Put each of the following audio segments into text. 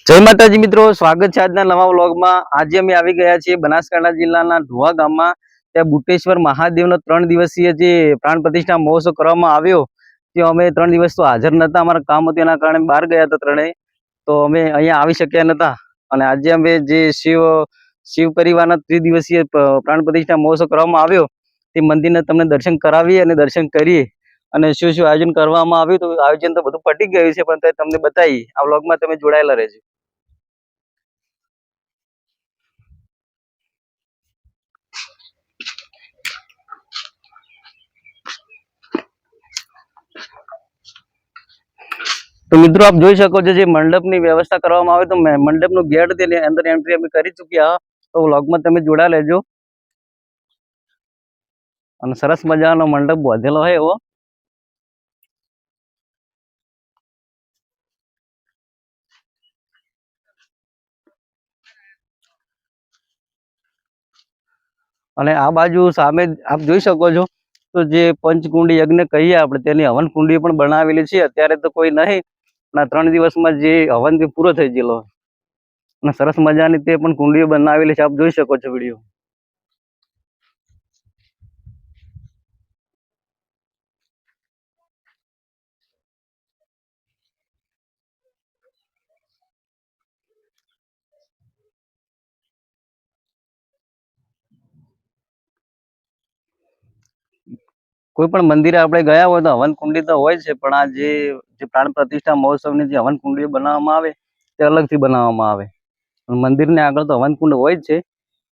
જય માતાજી મિત્રો, સ્વાગત છે આજના નવા વ્લોગમાં। આજે અમે આવી ગયા છીએ બનાસકાંઠા જિલ્લાના ઢુવા ગામમાં। ત્યાં બુટેશ્વર મહાદેવનો 3 દિવસીય જે પ્રાણ પ્રતિષ્ઠા મહોત્સવ કરવામાં આવ્યો, ત્યાં અમે 3 દિવસ તો હાજર નતા, અમારા કામ હતું એના કારણે બહાર ગયા હતા ત્રણેય, તો અમે અહીંયા આવી શક્યા નતા। અને આજે અમે જે શિવ પરિવારના 3 દિવસીય પ્રાણ પ્રતિષ્ઠા મહોત્સવ કરવામાં આવ્યો, તે મંદિરના તમને દર્શન કરાવીએ અને દર્શન કરીએ અને શું શું આયોજન કરવામાં આવ્યું, તો આયોજન તો બધું પટી ગયું છે, પણ તમને બતાવીએ। આ વ્લોગમાં તમે જોડાયેલા રહેજો। तो मित्रों आप જોઈ શકો છો જે મંડપની વ્યવસ્થા કરવામાં આવે, તો મંડપનો ગેટ તેની અંદર એન્ટ્રી અમે કરી ચૂક્યા। તો વ્લોગમાં તમે જોડા લેજો અને સરસ મજાનો મંડપ બાંધેલો હોય એવો। અને આ બાજુ સામે આપ જોઈ શકો છો તો જે પંચકુંડી યજ્ઞ કહીએ આપણે, તેની હવન કુંડી પણ બનાવેલી છે। અત્યારે તો કોઈ નહીં, પણ 3 દિવસમાં જે હવન પૂરો થઈ ગયેલો અને સરસ મજાની તે પણ કુંડીઓ બનાવેલી છે, આપ જોઈ શકો છો વિડીયો। કોઈ પણ મંદિરે આપણે ગયા હોય તો હવન કુંડી તો હોય છે, પણ આ જે પ્રાણ પ્રતિષ્ઠા મહોત્સવની જે હવન કુંડીઓ બનાવવામાં આવે તે અલગથી બનાવવામાં આવે। મંદિરની આગળ તો હવન કુંડ હોય જ છે,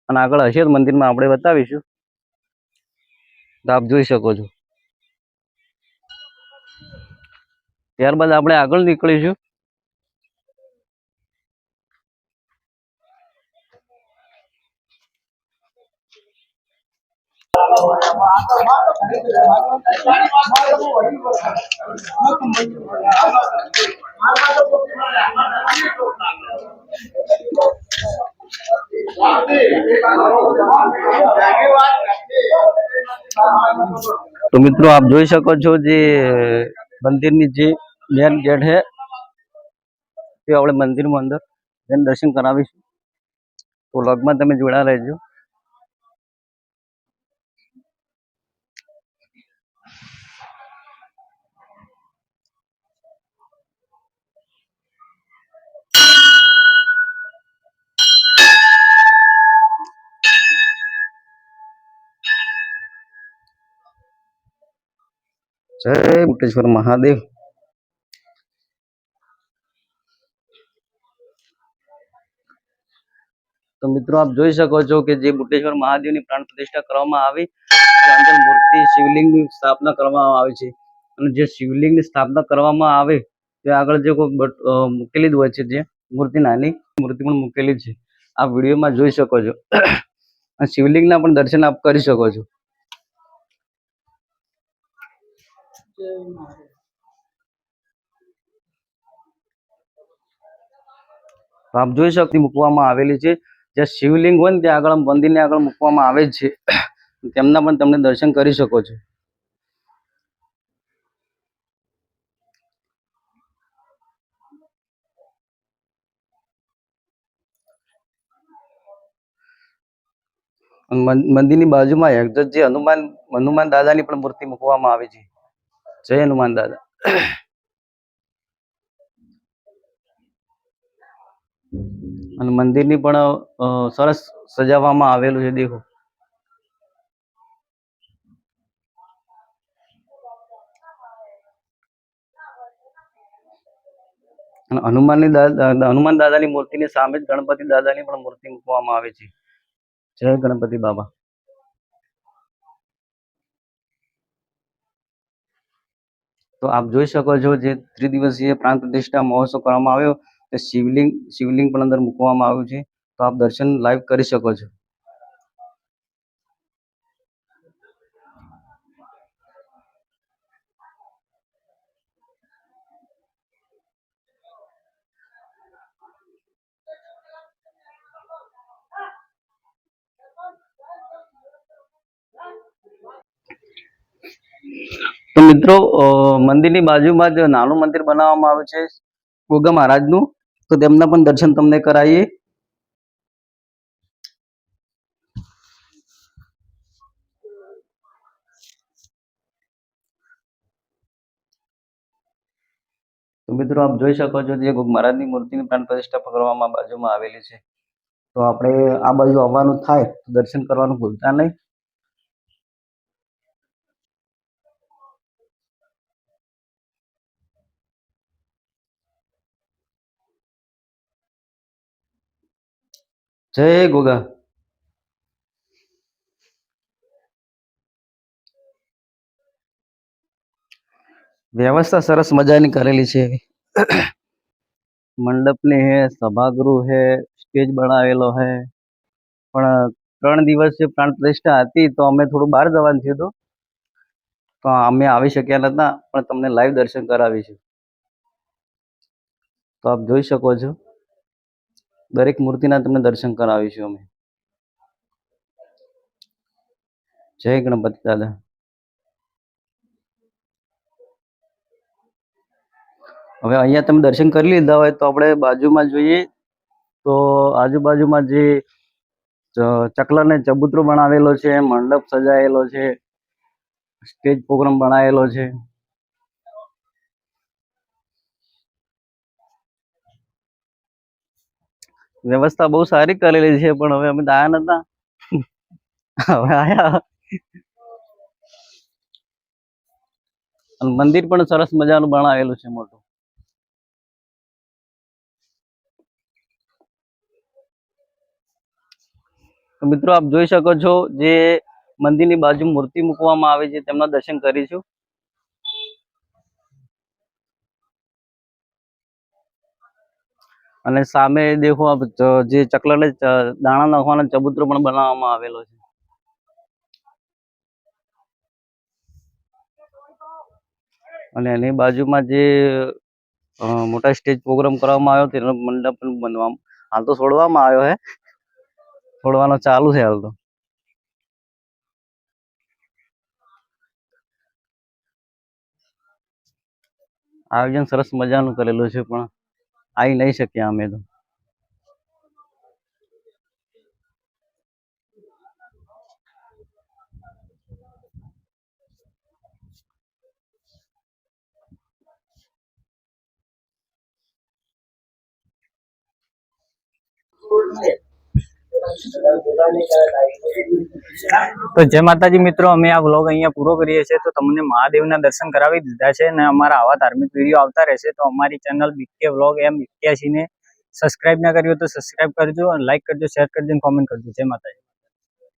અને આગળ હશે તો મંદિરમાં આપણે બતાવીશું, તો આપ જોઈ શકો છો। ત્યારબાદ આપણે આગળ નીકળીશું। तो मित्रों आप જોઈ શકો છો જે મંદિરની જે મેન ગેટ છે, તે આપણે મંદિરમાં અંદર જઈને દર્શન કરાવીશું। તો વ્લોગમાં તમે જોડા રહેજો। जय बुटेश्वर महादेव। तो मित्रों आप જોઈ શકો છો કે જે બુટેશ્વર મહાદેવની પ્રાણ પ્રતિષ્ઠા કરવામાં આવી, તે અંદર મૂર્તિ શિવલિંગની સ્થાપના કરવામાં આવી છે। અને જે શિવલિંગની સ્થાપના કરવામાં આવે તે આગળ જે કોઈ મૂકેલી જ હોય છે, જે મૂર્તિ નાની મૂર્તિ પણ મૂકેલી છે, આ વિડીયોમાં જોઈ શકો છો। અને શિવલિંગના પણ દર્શન આપ કરી શકો છો। આપ જોઈ શકો મૂકવામાં આવેલી છે, જ્યાં શિવલિંગ હોય ને ત્યાં આગળ મંદિરની આગળ મૂકવામાં આવે છે, તેમના પણ તમને દર્શન કરી શકો છો। મંદિરની બાજુમાં એક્ઝેક્ટ જે હનુમાન દાદાની પણ મૂર્તિ મૂકવામાં આવી છે। જય હનુમાન દાદા। અને મંદિરની પણ સરસ સજાવવામાં આવેલું છે, દેખો। હનુમાન દાદાની મૂર્તિની સામે જ ગણપતિ દાદાની પણ મૂર્તિ મૂકવામાં આવે છે। જય ગણપતિ બાબા। તો આપ જોઈ શકો છો જે 3 દિવસીય પ્રાણ પ્રતિષ્ઠા મહોત્સવ કરવામાં આવ્યો, તે શિવલિંગ પણ અંદર મૂકવામાં આવ્યું છે, તો આપ દર્શન લાઈવ કરી શકો છો। તો મિત્રો મંદિરની બાજુમાં જ નાનું મંદિર બનાવવામાં આવ્યું છે ગોગા મહારાજનું, તો તેમના પણ દર્શન તમને કરાવીએ। તો મિત્રો આપ જોઈ શકો છો જે ગોગ મહારાજની મૂર્તિની પ્રાણ પ્રતિષ્ઠા કરવામાં બાજુમાં આવેલી છે। તો આપણે આ બાજુ આવવાનું થાય તો દર્શન કરવાનું ભૂલતા નહીં। જય ગોગા। વ્યવસ્થા સરસ મજાની કરેલી છે। મંડપની હે, સભાગૃહ હે, સ્ટેજ બનાવેલો હે। પણ 3 દિવસ જે પ્રાણ પ્રતિષ્ઠા હતી તો અમે થોડું બહાર જવાનું થયું હતું તો અમે આવી શક્યા નતા, પણ તમને લાઈવ દર્શન કરાવીશું। તો આપ જોઈ શકો છો દરેક મૂર્તિના તમને દર્શન કરાવીશું અમે। જય ગણપતિ દાદા। હવે અહીંયા તમે દર્શન કરી લીધા હોય તો આપણે બાજુમાં જોઈએ તો આજુબાજુમાં જે ચકલા ને ચબૂતરો બનાવેલો છે, મંડપ સજાયેલો છે, સ્ટેજ પ્રોગ્રામ બનાવેલો છે। વ્યવસ્થા બહુ સારી કરેલી છે, પણ હવે અમે આયા નતા, હવે આયા। અને મંદિર પણ સરસ મજાનું બનાવેલું છે મોટું। તો મિત્રો આપ જોઈ શકો છો જે મંદિરની બાજુ મૂર્તિ મૂકવામાં આવી છે તેમના દર્શન કરીશું। અને સામે દેખો જે ચકલાને દાણા નાખવાનો ચબૂતરો પણ બનાવવામાં આવેલો છે। અને એની બાજુમાં જે મોટા સ્ટેજ પ્રોગ્રામ કરવામાં આવ્યો તેનો મંડપ પણ બનવા હાલ તો છોડવામાં આવ્યો છે, છોડવાનો ચાલુ છે હાલ તો। આયોજન સરસ મજાનું કરેલું છે, પણ આવી નહીં શક્યા અમે તો। તો જય માતાજી મિત્રો, અમે આ વ્લોગ અહીંયા પૂરો કરીએ છીએ। તો તમને મહાદેવના દર્શન કરાવી દીધા છે અને અમારા આવા ધાર્મિક વિડીયો આવતા રહેશે। તો અમારી ચેનલ બીકે વ્લોગ M81 ને સબસ્ક્રાઇબ ના કરી હોય તો સબસ્ક્રાઇબ કરજો, અને લાઈક કરજો, શેર કરજો અને કોમેન્ટ કરજો। જય માતાજી।